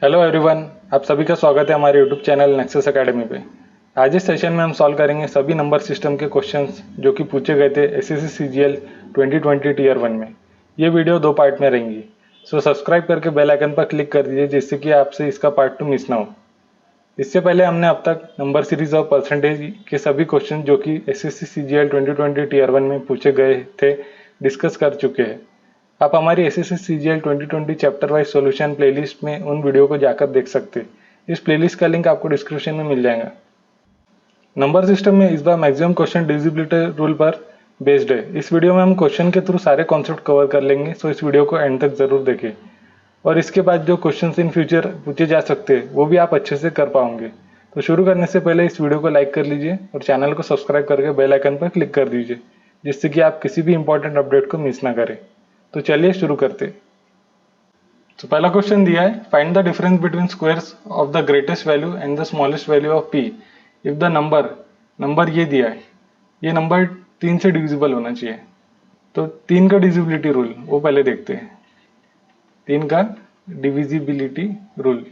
Hello everyone, आप सभी का स्वागत है हमारे यूट्यूब चैनल नेक्सस एकेडमी पे। आज इस सेशन में हम सॉल्व करेंगे सभी नंबर सिस्टम के क्वेश्चंस जो कि पूछे गए थे एसएससी सीजीएल 2020 टीयर 1 में। ये वीडियो 2 पार्ट में रहेंगी, सो सब्सक्राइब करके बेल आइकन पर क्लिक कर दीजिए जिससे कि आपसे इसका पार्ट 2 मिस ना हो। इससे पहले हमने अब तक नंबर सीरीज और परसेंटेज के सभी क्वेश्चन जो कि एसएससी सीजीएल 2020 टीयर 1 में पूछे गए थे डिस्कस कर चुके हैं। आप हमारी SSC CGL 2020 chapter wise solution playlist में उन वीडियो को जाकर देख सकते हैं। इस प्लेलिस्ट का लिंक आपको डिस्क्रिप्शन में मिल जाएगा। नंबर सिस्टम में इस बार मैक्सिमम क्वेश्चन डिविजिबिलिटी रूल पर बेस्ड है। इस वीडियो में हम क्वेश्चन के थ्रू सारे कॉन्सेप्ट कवर कर लेंगे, सो इस वीडियो को एंड तक जरूर देखें। और इसके बाद जो क्वेश्चन इन फ्यूचर पूछे जा सकते हैं वो भी आप अच्छे से कर पाओगे। तो शुरू करने से पहले इस वीडियो को लाइक कर लीजिए और चैनल को सब्सक्राइब करके बेल आइकन पर क्लिक कर दीजिए जिससे कि आप किसी भी इंपॉर्टेंट अपडेट को मिस ना करें। तो चलिए शुरू करते। तो पहला क्वेश्चन दिया है, find the difference between squares of the greatest value and the smallest value of P if the number ये दिया है, ये नंबर 3 से डिविजिबल होना चाहिए। तो 3 का डिविजिबिलिटी रूल वो पहले देखते हैं। 3 का डिविजिबिलिटी रूल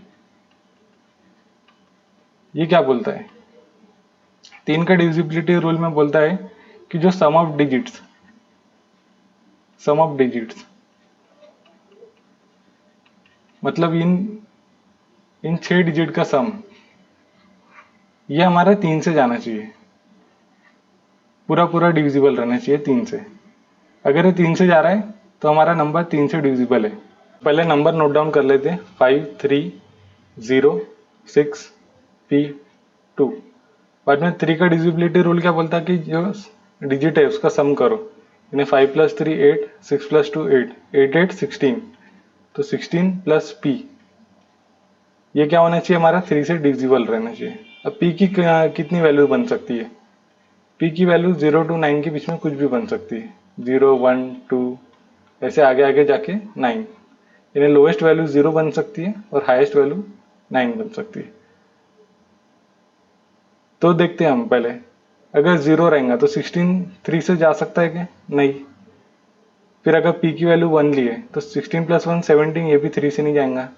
ये क्या बोलता है? 3 का डिविजिबिलिटी रूल में बोलता है कि जो सम ऑफ डिजिट्स मतलब इन 6 डिजिट का सम ये हमारा 3 से जाना चाहिए, पूरा डिविजिबल रहना चाहिए 3 से। अगर ये 3 से जा रहा है तो हमारा नंबर 3 से डिविजिबल है। पहले नंबर नोट डाउन कर लेते हैं, 5 3 0 6 P2। बाद में 3 का डिविजिबिलिटी रूल क्या बोलता है कि जो डिजिट है उसका सम करो। यानी 5 + 3 8, 6 + 2 8, 8 8 16, तो 16 + P ये क्या होना चाहिए? हमारा 3 से डिविजिबल रहना चाहिए। अब P की कितनी वैल्यू बन सकती है? P की वैल्यू 0 to 9 के बीच में कुछ भी बन सकती है। 0 1 2 ऐसे आगे आगे जाके 9, यानी लोएस्ट वैल्यू 0 बन सकती है और हाईएस्ट वैल्यू 9 बन सकती है। तो देखते हैं हम पहले, अगर 0 रहेगा तो 16 3 से जा सकता है क्या? नहीं। फिर अगर P की वैल्यू 1 ली है तो 16 + 1 17, ये भी 3 से नहीं जाएगा।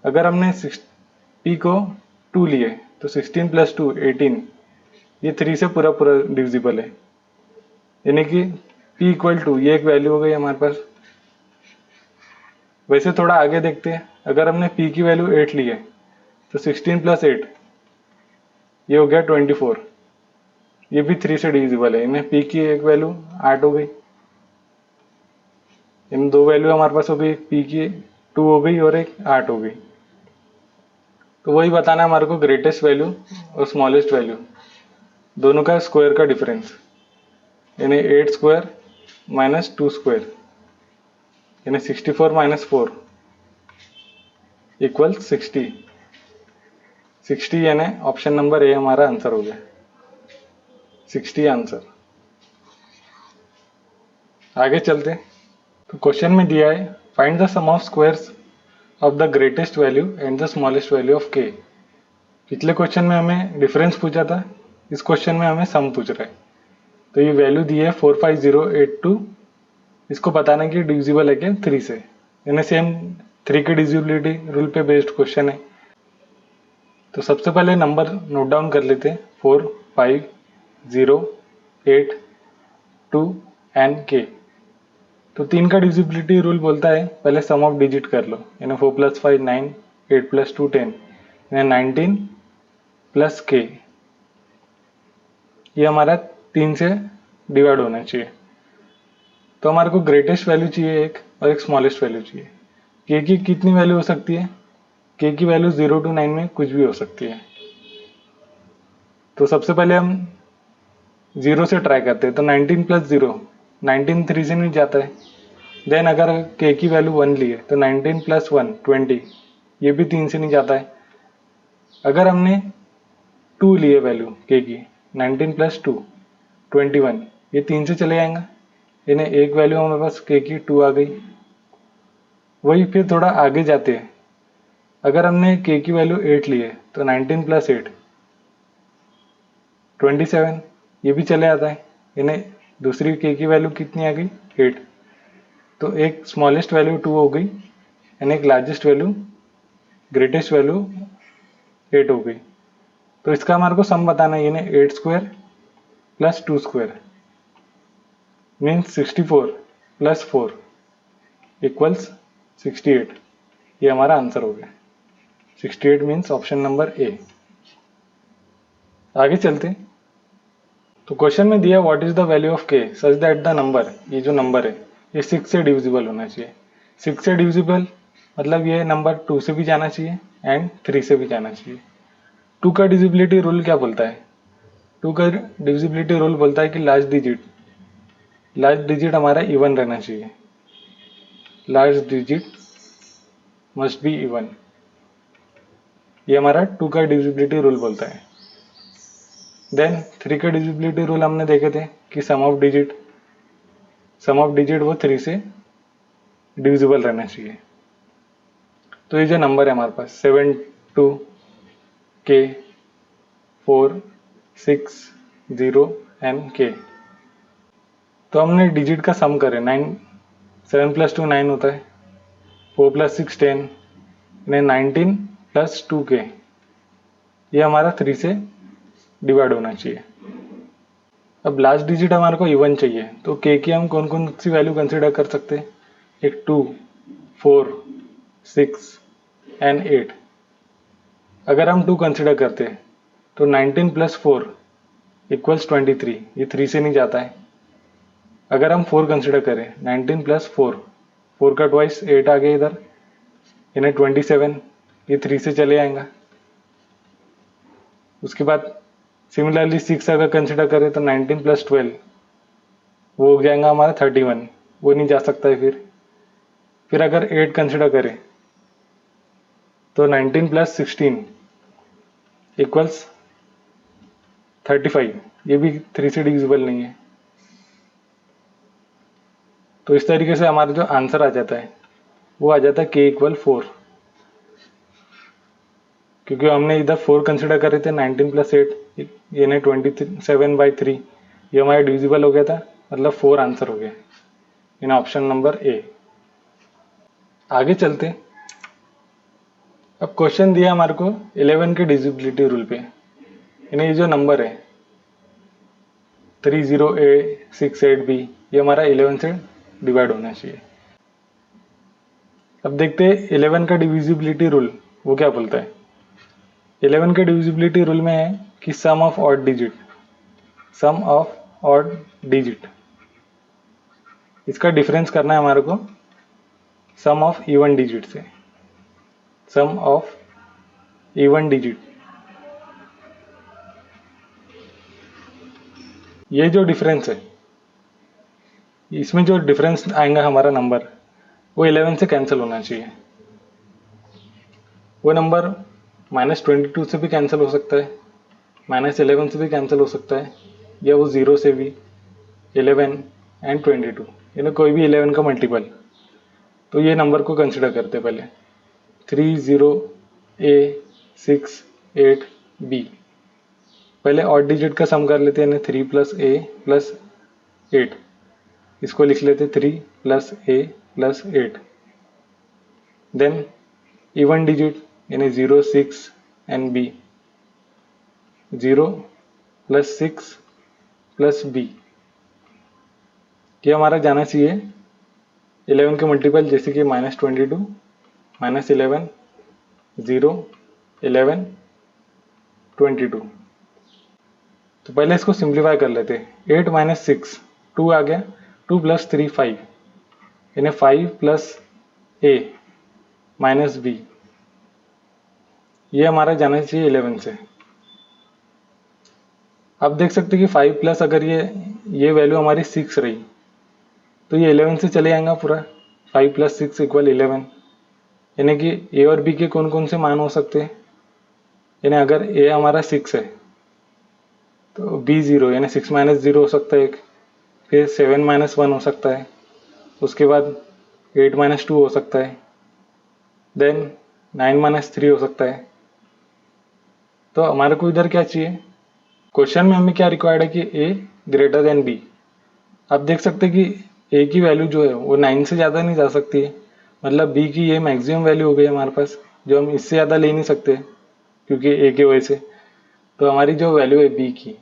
अगर हमने P को 2 लिए तो 16 + 2 18, ये 3 से पूरा डिविजिबल है। यानी कि P = ये एक वैल्यू हो गई हमारे पास। वैसे थोड़ा आगे देखते हैं, अगर हमने P की वैल्यू 8 ली है तो 16 + 8 ये हो गया 24, ये भी 3 से डिविजिबल है। यानी P की एक वैल्यू 8 हो गई, इन दो वैल्यू हमारे पास हो गई, P की 2 हो गई और एक 8 हो गई। तो वही बताना है हमारे को, ग्रेटेस्ट वैल्यू और स्मॉलेस्ट वैल्यू दोनों का स्क्वायर का डिफरेंस, यानी 8 स्क्वायर - 2 स्क्वायर यानी 64 - 4 = 60 यानी ऑप्शन नंबर ए हमारा आंसर हो गया, 60 आंसर। आगे चलते। तो क्वेश्चन में दिया है, find the sum of squares of the greatest value and the smallest value of k. पिछले क्वेश्चन में हमें डिफरेंस पूछा था, इस क्वेश्चन में हमें सम पूछ रहा है। तो ये वैल्यू दी है 45082, इसको बताना कि डिविजिबल है क्या 3 से, यानी सेम 3 के डिविजिबिलिटी रूल पे बेस्ड क्वेश्चन है। तो सबसे पहले नंबर नोट डाउन कर लेते हैं, 4 5 0 8 2 एंड के। तो 3 का डिविजिबिलिटी रूल बोलता है पहले सम ऑफ डिजिट कर लो, यानी 4 + 5 9, 8 + 2 10, यानी 19 + के। ये हमारा 3 से डिवाइड होना चाहिए। तो हमारे को ग्रेटेस्ट वैल्यू चाहिए एक और एक स्मॉलेस्ट वैल्यू चाहिए। के की कितनी वैल्यू हो सकती है? के की वैल्यू 0 to 9 में कुछ भी हो सकती है। तो सबसे पहले हम 0 से ट्राई करते हैं। तो 19 + 0, 19 3 से नहीं जाता है। देन अगर के की वैल्यू 1 ली है तो 19 + 1 20, ये भी 3 से नहीं जाता है। अगर हमने 2 लिए वैल्यू के की, 19 + 2 21, ये 3 से चले जाएगा, यानी एक वैल्यू हमारे पास के की 2 आ गई। वही फिर थोड़ा आगे जाते हैं, अगर हमने के की वैल्यू 8 ली है तो 19 + 8 27, ये भी चले आता है, यानी दूसरी के की वैल्यू कितनी आ गई 8। तो एक स्मॉलेस्ट वैल्यू 2 हो गई, यानी एक लार्जेस्ट वैल्यू ग्रेटेस्ट वैल्यू 8 हो गई। तो इसका हमारे को सम बताना है, यानी 8 square plus 2 square means 64 plus 4 equals 68। ये हमारा आंसर हो गया। 68 मीन्स ऑप्शन नंबर ए। आगे चलते। तो क्वेश्चन में दिया what is the value of के सच दैट द नंबर, ये जो नंबर है ये 6 से डिविजिबल होना चाहिए। 6 से डिविजिबल मतलब ये नंबर 2 से भी जाना चाहिए एंड 3 से भी जाना चाहिए। 2 का डिविजिबिलिटी रूल क्या बोलता है? 2 का डिविजिबिलिटी रूल बोलता है कि लास्ट डिजिट हमारा इवन रहना चाहिए। Last digit must be even, ये हमारा 2 का डिविजिबिलिटी रूल बोलता है। देन 3 का डिविजिबिलिटी रूल हमने देखे थे कि सम ऑफ डिजिट वो 3 से डिविजिबल रहना चाहिए। तो ये जो नंबर है हमारे पास 7 2 k 4 6 0 एंड k, तो हमने डिजिट का सम करे 9, 7 + 2 9 होता है, 4 + 6 10, 19 + 2k, ये हमारा 3 से डिवाइड होना चाहिए। अब लास्ट डिजिट हमारे को इवन चाहिए, तो k की हम कौन कौन सी वैल्यू कंसिडर कर सकते हैं? एक 2 4 6 एंड 8। अगर हम 2 कंसिडर करते हैं तो 19 + 4 इक्वल्स 23, ये 3 से नहीं जाता है। अगर हम 4 कंसिडर करें 19 + 4 का ट्वाइस 8 आ गया इधर, यानी 27, ये 3 से चले आएगा। उसके बाद सिमिलरली 6 अगर कंसिडर करें तो 19 + 12 वो हो जाएगा हमारा 31, वो नहीं जा सकता है। फिर अगर 8 कंसिडर करें तो 19 + 16 इक्वल्स 35, ये भी 3 से डिविजिबल नहीं है। तो इस तरीके से हमारा जो आंसर आ जाता है वो आ जाता है k = 4, क्योंकि हमने इधर 4 कंसिडर करे थे 19 + 8 यानी 27/3, ये हमारा डिविजिबल हो गया था, मतलब 4 आंसर हो गया इन ऑप्शन नंबर ए। आगे चलते। अब क्वेश्चन दिया हमारे को 11 के डिविजिबिलिटी रूल पे, यानी ये जो नंबर है 30a68b, ये हमारा 11 से डिवाइड होना चाहिए। अब देखते हैं 11 का डिविजिबिलिटी रूल वो क्या बोलता है। 11 के डिविजिबिलिटी रूल में है कि सम ऑफ ऑड डिजिट, इसका डिफरेंस करना है हमारे को सम ऑफ इवन डिजिट से। सम ऑफ इवन डिजिट, ये जो डिफरेंस है, इसमें जो डिफरेंस आएगा हमारा नंबर वो 11 से कैंसिल होना चाहिए। वो नंबर -22 से भी कैंसिल हो सकता है, -11 से भी कैंसिल हो सकता है, या वो 0 से भी, 11 एंड 22, यानी कोई भी 11 का मल्टीपल। तो ये नंबर को कंसिडर करते पहले 30a68b। पहले ऑड डिजिट का सम कर लेते हैं, 3 + a + 8, इसको लिख लेते 3 + a + 8। देन इवन डिजिट यानी 0 6 एंड b, 0 + 6 + b, ये हमारा जाना चाहिए 11 के मल्टीपल, जैसे कि -22 -11 0 11 22। तो पहले इसको सिंप्लीफाई कर लेते हैं। 8 - 6 2 आ गया, 2 + 3 5, यानी 5 + a - b, ये हमारा जाना चाहिए 11 से। अब देख सकते हैं कि 5 प्लस अगर ये वैल्यू हमारी 6 रही तो ये 11 से चले आएगा पूरा। 5 + 6 = 11, यानी कि ए और बी के कौन कौन से मान हो सकते हैं। यानी अगर ए हमारा 6 है तो बी 0, यानी 6 - 0 हो सकता है एक, फिर 7 - 1 हो सकता है, उसके बाद 8 - 2 हो सकता है, देन 9 - 3 हो सकता है। तो हमारे को इधर क्या चाहिए, क्वेश्चन में हमें क्या रिक्वायर्ड है कि a ग्रेटर देन b। आप देख सकते हैं कि a की वैल्यू जो है वो 9 से ज़्यादा नहीं जा सकती है, मतलब b की ये मैक्सिमम वैल्यू हो गई हमारे पास जो हम इससे ज़्यादा ले नहीं सकते क्योंकि ए की वजह से। तो हमारी जो वैल्यू है बी की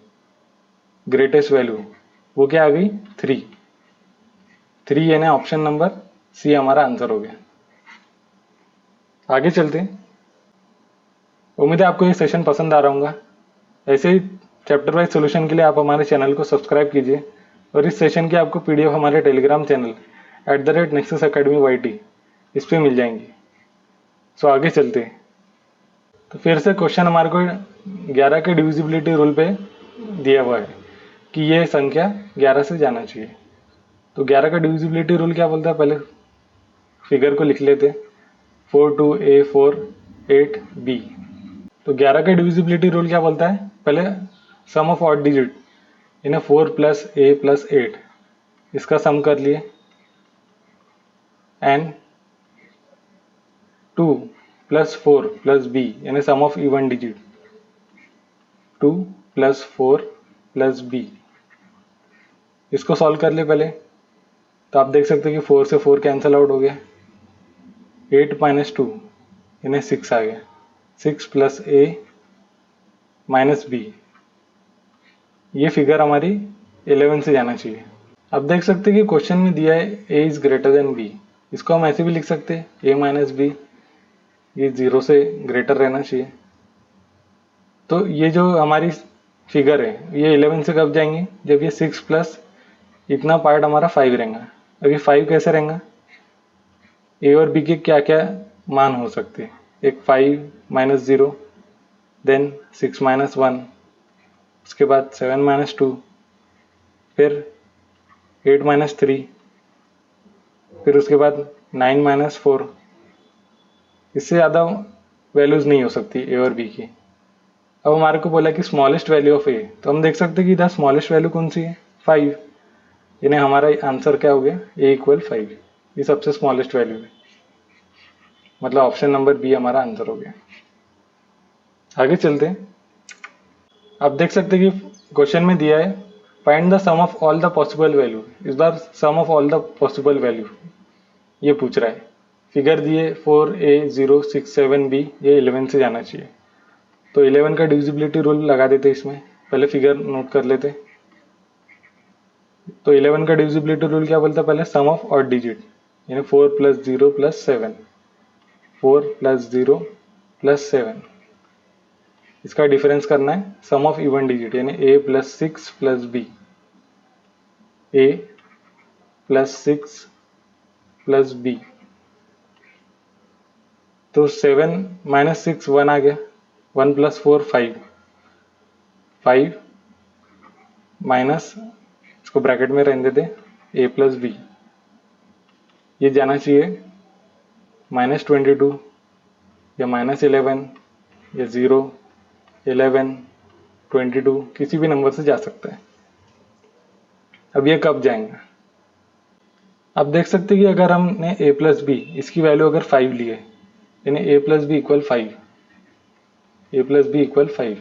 ग्रेटेस्ट वैल्यू वो क्या आ गई 3। 3 यानी ऑप्शन नंबर सी हमारा आंसर हो गया। आगे चलते हैं। उम्मीद है आपको ये सेशन पसंद आ रहा होगा। ऐसे ही चैप्टर वाइज सॉल्यूशन के लिए आप हमारे चैनल को सब्सक्राइब कीजिए और इस सेशन की आपको पीडीएफ हमारे Telegram channel @Nexus Academy YT इस पे मिल जाएंगी। सो आगे चलते हैं। तो फिर से क्वेश्चन हमारे को 11 के डिविजिबिलिटी रूल पे दिया हुआ है कि ये संख्या 11 से जाना चाहिए। तो 11 का डिविजिबिलिटी रूल क्या बोलता है, पहले फिगर को लिख लेते। 4 2 A 4 8 B। तो 11 का डिविजिबिलिटी रूल क्या बोलता है, पहले सम ऑफ ऑड डिजिट यानी 4 + A + 8 इसका सम कर लिए एंड 2 + 4 + B यानी सम ऑफ इवन डिजिट 2 + 4 + B इसको सॉल्व कर ले पहले। तो आप देख सकते हो कि 4 से 4 कैंसिल आउट हो गया। 8 - 2 यानी 6 आ गया। 6 + A - B ये फिगर हमारी 11 से जाना चाहिए। अब देख सकते हैं कि क्वेश्चन में दिया है A is greater than B। इसको हम ऐसे भी लिख सकते हैं A - B ये 0 से ग्रेटर रहना चाहिए। तो ये जो हमारी फिगर है ये 11 से कब जाएंगे, जब ये 6 प्लस इतना पार्ट हमारा 5 रहेगा। अब ये 5 कैसे रहेगा, A और B के क्या क्या मान हो सकते हैं, एक 5 - 0 देन 6 - 1 उसके बाद 7 - 2 फिर 8 - 3 फिर उसके बाद 9 - 4। इससे ज़्यादा वैल्यूज़ नहीं हो सकती ए और बी की। अब हमारे को बोला कि स्मॉलेस्ट वैल्यू ऑफ ए, तो हम देख सकते हैं कि इधर स्मॉलेस्ट वैल्यू कौन सी है 5, यानी हमारा आंसर क्या हो गया ए = 5। ये सबसे स्मॉलेस्ट वैल्यू है, मतलब ऑप्शन नंबर बी हमारा आंसर हो गया। आगे चलते हैं। आप देख सकते हैं कि क्वेश्चन में दिया है find the sum of all the possible value. इस बार sum of all the possible value ये पूछ रहा है। फिगर दिए 4A 0 6 7 B ये 11 से जाना चाहिए। तो 11 का डिविजिबिलिटी रूल लगा देते इसमें, पहले फिगर नोट कर लेते। तो 11 का डिविजिबिलिटी रूल क्या बोलता है, पहले सम ऑफ ऑड डिजिट यानी 4 + 0 + 7 4 + 0 + 7 इसका डिफरेंस करना है सम ऑफ इवन डिजिट यानी A + 6 + B A + 6 + B। तो 7 - 6 1 आ गया। 1 + 4 5 5 माइनस इसको ब्रैकेट में रहने देते A + B ये जाना चाहिए -22 या -11 या 0 11 22 किसी भी नंबर से जा सकता है। अब ये कब जाएंगे, आप देख सकते हैं कि अगर हमने A + B इसकी वैल्यू अगर 5 ली है यानी A + B = 5 A + B = 5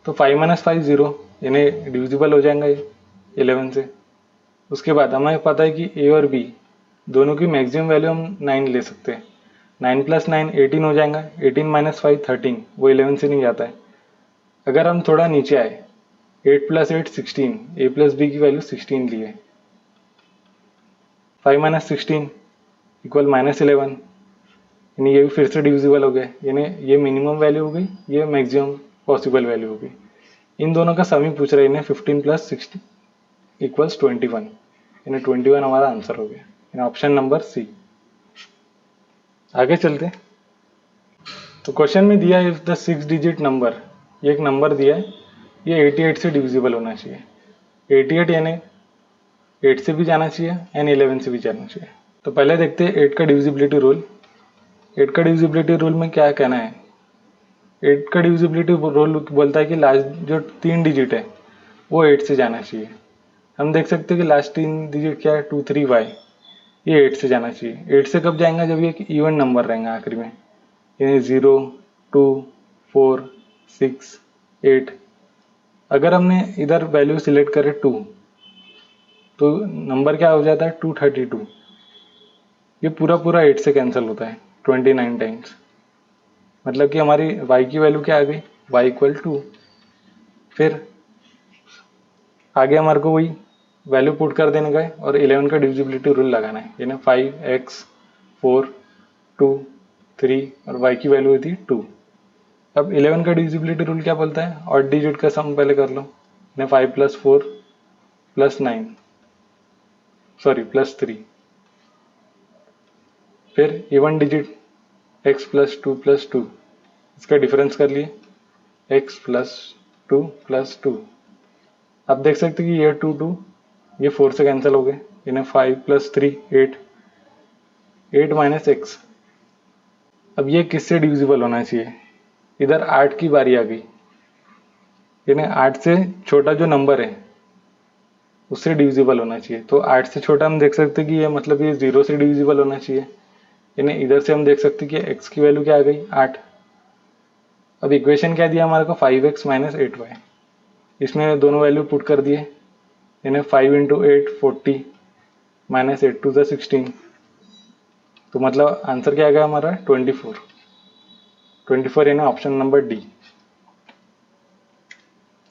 तो 5 - 5 0 यानी डिविजिबल हो जाएगा ये 11 से। उसके बाद हमें पता है कि A और B दोनों की मैक्सिमम वैल्यू हम 9 ले सकते हैं। 9 + 9 18 हो जाएगा। 18 - 5 13 वो 11 से नहीं जाता है। अगर हम थोड़ा नीचे आए 8 + 8 16 A + B की वैल्यू 16 ली है। 5 - 16 = -11 यानी ये भी फिर से डिविजिबल हो गए, यानी ये मिनिमम वैल्यू हो गई, ये मैक्सिमम पॉसिबल वैल्यू हो गई। इन दोनों का सम ही पूछ रहे हैं। 15 + 16 = 21 यानी 21 हमारा आंसर हो गया, यानी ऑप्शन नंबर सी। आगे चलते। तो क्वेश्चन में दिया है इफ द 6 डिजिट नंबर, ये एक नंबर दिया है, ये 88 से डिविजिबल होना चाहिए। 88 यानी 8 से भी जाना चाहिए एंड 11 से भी जाना चाहिए। तो पहले देखते हैं 8 का डिविजिबिलिटी रूल। 8 का डिविजिबिलिटी रूल में क्या कहना है, 8 का डिविजिबिलिटी रूल बोलता है कि लास्ट जो 3 डिजिट है वो 8 से जाना चाहिए। हम देख सकते हैं कि लास्ट 3 डिजिट क्या है 2 3 y, ये 8 से जाना चाहिए। 8 से कब जाएगा, जब ये एक इवन नंबर रहेगा आखिरी में, यानी 0 2 4 6 8। अगर हमने इधर वैल्यू सिलेक्ट करे 2 तो नंबर क्या हो जाता है 232। ये पूरा 8 से कैंसिल होता है 29 टाइम्स। मतलब कि हमारी y की वैल्यू क्या आ गई, y इक्वल 2। फिर आगे हमारे को वही वैल्यू पुट कर देने का है और 11 का डिविजिबिलिटी रूल लगाना है, यानी 5x 4 2 3 और y की वैल्यू थी 2। अब 11 का डिविजिबिलिटी रूल क्या बोलता है, ऑड डिजिट का सम पहले कर लो, यानी 5 + 4 + 9 सॉरी +3। फिर इवन डिजिट x + 2 + 2, इसका डिफरेंस कर लिए x + 2 + 2। आप देख सकते हैं कि ये 2 2 ये 4 से कैंसिल हो गए, यानी 5 + 3 8 8 - x। अब ये किससे डिविजिबल होना चाहिए, इधर 8 की बारी आ गई, यानी 8 से छोटा जो नंबर है उससे डिविजिबल होना चाहिए। तो 8 से छोटा हम देख सकते हैं कि ये मतलब ये 0 से डिविजिबल होना चाहिए, यानी इधर से हम देख सकते हैं कि x की वैल्यू क्या आ गई 8। अब इक्वेशन क्या दिया हमारे को, 5x - 8y। इसमें दोनों वैल्यू पुट कर दिए, यानी 5 × 8 40 -8 × 2 = 16। तो मतलब आंसर क्या आ गया हमारा 24 यानी ऑप्शन नंबर डी।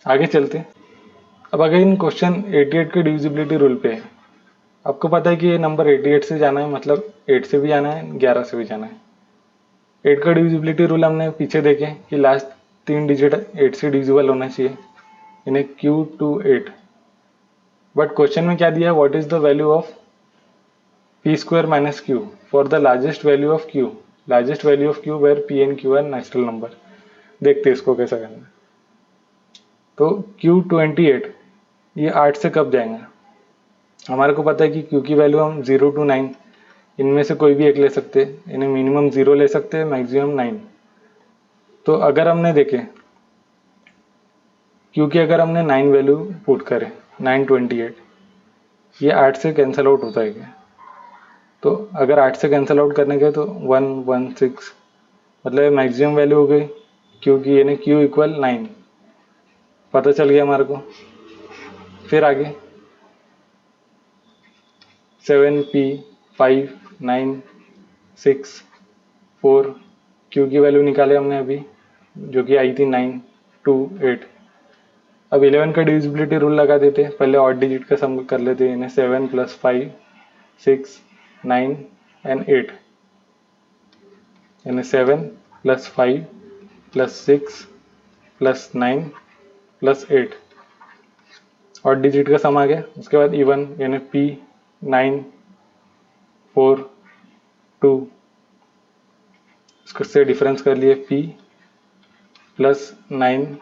आगे चलते। अब अगर इन क्वेश्चन 88 के डिविजिबिलिटी रूल पे है, आपको पता है कि ये नंबर 88 से जाना है, मतलब 8 से भी जाना है 11 से भी जाना है। 8 का डिविजिबिलिटी रूल हमने पीछे देखे कि लास्ट 3 डिजिट 8 से डिविजिबल होना चाहिए, यानी Q to 8। बट क्वेश्चन में क्या दिया है, what is the value of p² - q for the largest value of q, largest value of q where p and q are natural number. देखते हैं इसको कैसा करना है। तो Q28 ये 8 से कब जाएंगे, हमारे को पता है कि Q की वैल्यू हम 0 to 9 इनमें से कोई भी एक ले सकते हैं, यानी मिनिमम 0 ले सकते हैं, मैक्सिमम 9। तो अगर हमने देखे क्योंकि अगर हमने 9 वैल्यू पुट करे 928, ये 8 से कैंसिल आउट होता है क्या, तो अगर 8 से कैंसिल आउट करने के तो 116 मतलब मैक्सिमम वैल्यू हो गई क्योंकि यानी Q = 9 पता चल गया हमारे को। फिर आगे 7p 5 9 6 4 Q की वैल्यू निकाले हमने अभी, जो कि आई थी 9 2 8। अब 11 का डिविजिबिलिटी रूल लगा देते, पहले ऑड डिजिट का सम कर लेते, यानी 7 + 5 6 9 and 8, यानी 7 + 5 + 6 + 9 + 8 ऑड डिजिट का सम आ गया। उसके बाद इवन, यानी p 9 4 2, इससे डिफरेंस कर लिए p + 9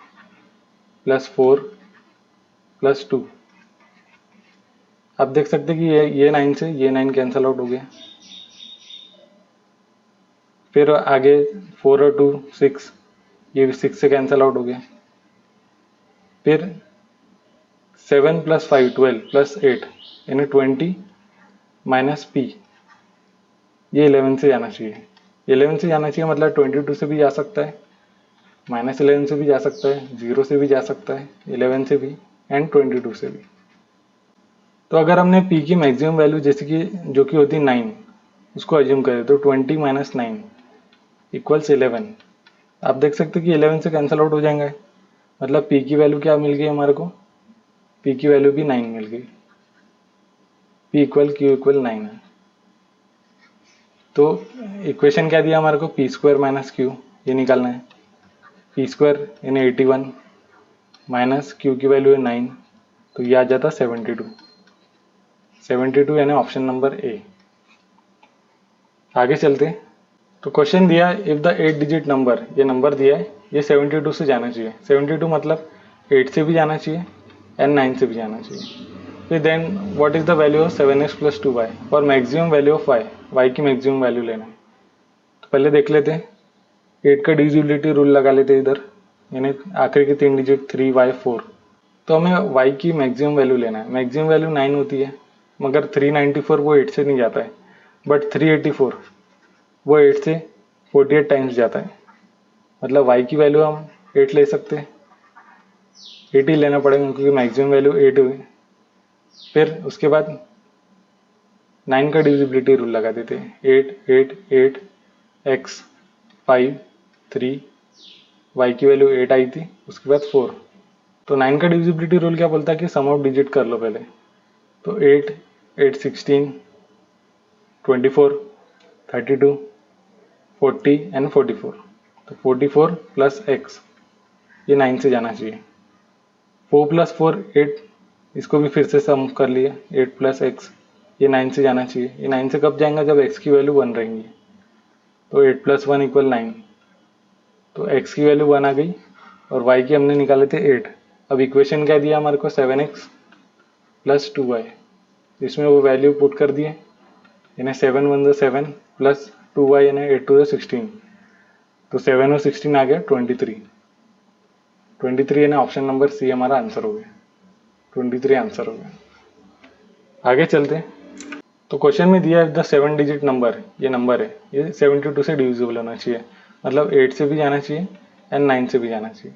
+ 4 + 2। आप देख सकते हैं कि ये 9 से ये 9 कैंसिल आउट हो गया। फिर आगे 4 और 2 6, ये भी 6 से कैंसिल आउट हो गया। फिर 7 + 5 12 + 8 यानी 20 - p, ये 11 से जाना चाहिए। 11 से जाना चाहिए मतलब 22 से भी जा सकता है, -11 से भी जा सकता है, 0 से भी जा सकता है, 11 से भी एंड 22 से भी। तो अगर हमने p की मैक्सिमम वैल्यू जैसे कि जो कि होती है 9 उसको एज्यूम करें, तो 20 - 9 = 11। आप देख सकते हैं कि 11 से कैंसिल आउट हो जाएंगे, मतलब p की वैल्यू क्या मिल गई हमारे को, p की वैल्यू भी 9 मिल गई, p = q = 9 है। तो इक्वेशन क्या दिया हमारे को, p² - q, ये निकालना है। p² यानी 81 माइनस q की वैल्यू है 9, तो ये आ जाता 72 यानी ऑप्शन नंबर ए। आगे चलते हैं। तो क्वेश्चन दिया इफ द 8 डिजिट नंबर, ये नंबर दिया है, ये 72 से जाना चाहिए। 72 मतलब 8 से भी जाना चाहिए एंड 9 से भी जाना चाहिए। फिर then what is the value of 7x + 2y for maximum value of y की मैक्सिमम वैल्यू लेना है। तो पहले देख लेते हैं, 8 का डिविजिबिलिटी रूल लगा लेते हैं इधर, यानी आखिर के 3 डिजिट 3y 4। तो हमें y की मैक्सिमम वैल्यू लेना है। मैक्सिमम वैल्यू 9 होती है, मगर 394 वो 8 से नहीं जाता है, बट 384 वो 8 से 48 टाइम्स जाता है। मतलब y की वैल्यू हम 8 ले सकते हैं, 8 ही लेना पड़ेगा क्योंकि मैक्सिमम वैल्यू 8 हुई। फिर उसके बाद 9 का डिविजिबिलिटी रूल लगा देते हैं, 8 8 8 x 5 3, y की वैल्यू 8 आई थी, उसके बाद 4। तो 9 का डिविजिबिलिटी रूल क्या बोलता है कि सम ऑफ डिजिट कर लो पहले। तो 8, 8 16, 24, 32, 40 एंड 44। तो 44 प्लस x, ये 9 से जाना चाहिए। 4 प्लस 4 8, इसको भी फिर से सम कर लिए। 8 प्लस एक्स, ये 9 से जाना चाहिए। ये 9 से कब जाएंगा, जब x की वैल्यू 1 रहेंगी। तो 8 प्लस 1 इक्वल 9। तो x की वैल्यू 1 आ गई और y की हमने निकाले थे 8। अब इक्वेशन क्या दिया हमारे को, 7x प्लस 2y। इसमें वो वैल्यू पुट कर दिए, यानी 7 1 7 प्लस 2y यानी 8 2 16। तो 7 और 16 आ गया 23। 23 यानी ऑप्शन नंबर सी हमारा आंसर हो गया। 23 आंसर हो गया। आगे चलते हैं। तो क्वेश्चन में दिया है द 7 डिजिट नंबर, ये नंबर है, ये 72 से डिविजिबल होना चाहिए, मतलब 8 से भी जाना चाहिए एंड 9 से भी जाना चाहिए।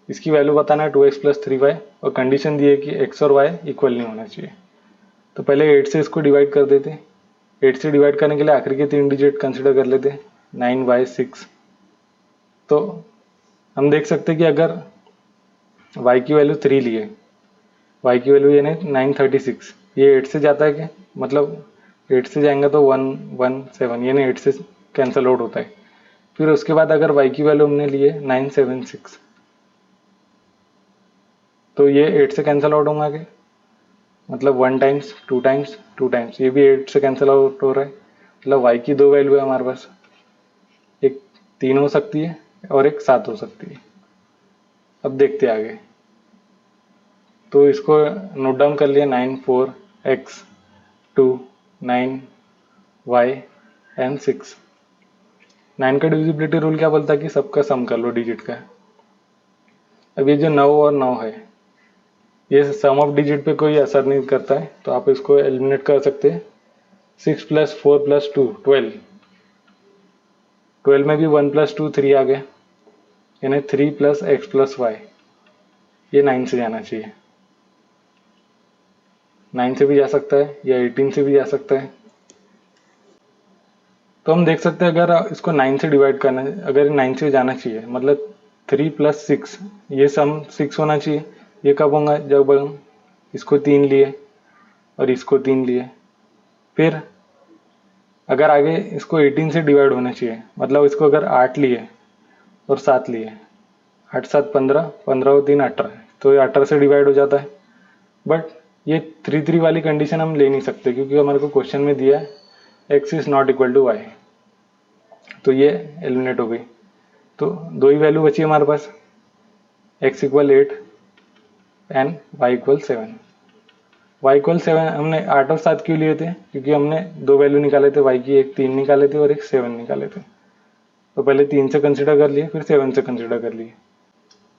इसकी वैल्यू बताना है 2x प्लस 3y, और कंडीशन दी है कि x और y इक्वल नहीं होना चाहिए। तो पहले 8 से इसको डिवाइड कर देते। 8 से डिवाइड करने के लिए आखिरी के 3 डिजिट कंसिडर कर लेते, 9y 6। तो हम देख सकते कि अगर y की वैल्यू 3 लिए, y की वैल्यू यानी 936, ये 8 से जाता है क्या, मतलब 8 से जाएंगे तो 117, यानी 8 से कैंसिल आउट होता है। फिर उसके बाद अगर y की वैल्यू हमने लिए 976, तो ये 8 से कैंसिल आउट होंगे आगे, मतलब 1 टाइम्स 2 टाइम्स 2 टाइम्स, ये भी 8 से कैंसिल आउट हो रहा है। मतलब y की 2 वैल्यू है हमारे पास, एक 3 हो सकती है और एक 7 हो सकती है। अब देखते हैं आगे। तो इसको नोट डाउन कर लिया, 9 4 x 2 9 y एंड 6। 9 का डिविजिबिलिटी रूल क्या बोलता है कि सबका सम कर लो डिजिट का। अब ये जो 9 और 9 है, ये सम ऑफ डिजिट पे कोई असर नहीं करता है, तो आप इसको एलिमिनेट कर सकते हैं। 6 प्लस 4 प्लस 2 12, 12 में भी 1 प्लस 2 3 आ गया, यानी 3 प्लस एक्स प्लस वाई, ये 9 से जाना चाहिए। 9 से भी जा सकता है या 18 से भी जा सकता है। तो हम देख सकते हैं अगर इसको 9 से डिवाइड करना है, अगर 9 से जाना चाहिए, मतलब 3 प्लस 6, ये सम 6 होना चाहिए। ये कब होगा, जब हम इसको 3 लिए और इसको 3 लिए। फिर अगर आगे इसको 18 से डिवाइड होना चाहिए, मतलब इसको अगर 8 लिए और 7 लिए, 8 7 15, 15 और 3 18, तो ये 18 से डिवाइड हो जाता है। बट ये 3 3 वाली कंडीशन हम ले नहीं सकते, क्योंकि हमारे को क्वेश्चन में दिया है x is not equal to y, तो ये एलिमिनेट हो गई। तो दो ही वैल्यू बची हमारे पास, x equal 8 and y equal 7। y equal 7 हमने 8 और 7 क्यों लिए थे, क्योंकि हमने दो वैल्यू निकाले थे y की, एक 3 निकाले थे और एक 7 निकाले थे। तो पहले 3 से कंसिडर कर लिए, फिर 7 से कंसिडर कर लिए।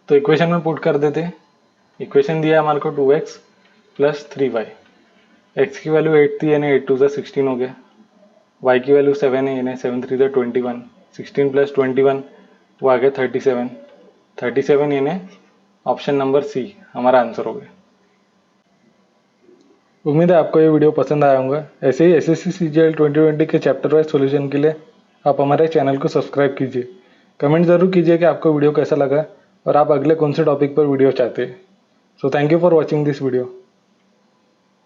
तो इक्वेशन में पुट कर देते। इक्वेशन दिया हमारे को 2x प्लस 3y। x की वैल्यू 8 थी, यानी 8 2 16 हो गया। y की वैल्यू 7 है, यानी 7 3 21। 16 प्लस 21 वो आ गया 37। 37 यानी ऑप्शन नंबर सी हमारा आंसर हो गया। उम्मीद है आपको ये वीडियो पसंद आया होगा। ऐसे ही एसएससी सीजीएल 2020 के चैप्टर वाइज सॉल्यूशन के लिए आप हमारे चैनल को सब्सक्राइब कीजिए। कमेंट ज़रूर कीजिए कि आपको वीडियो कैसा लगा और आप अगले कौन से टॉपिक पर वीडियो चाहते हैं। So thank you for watching this video.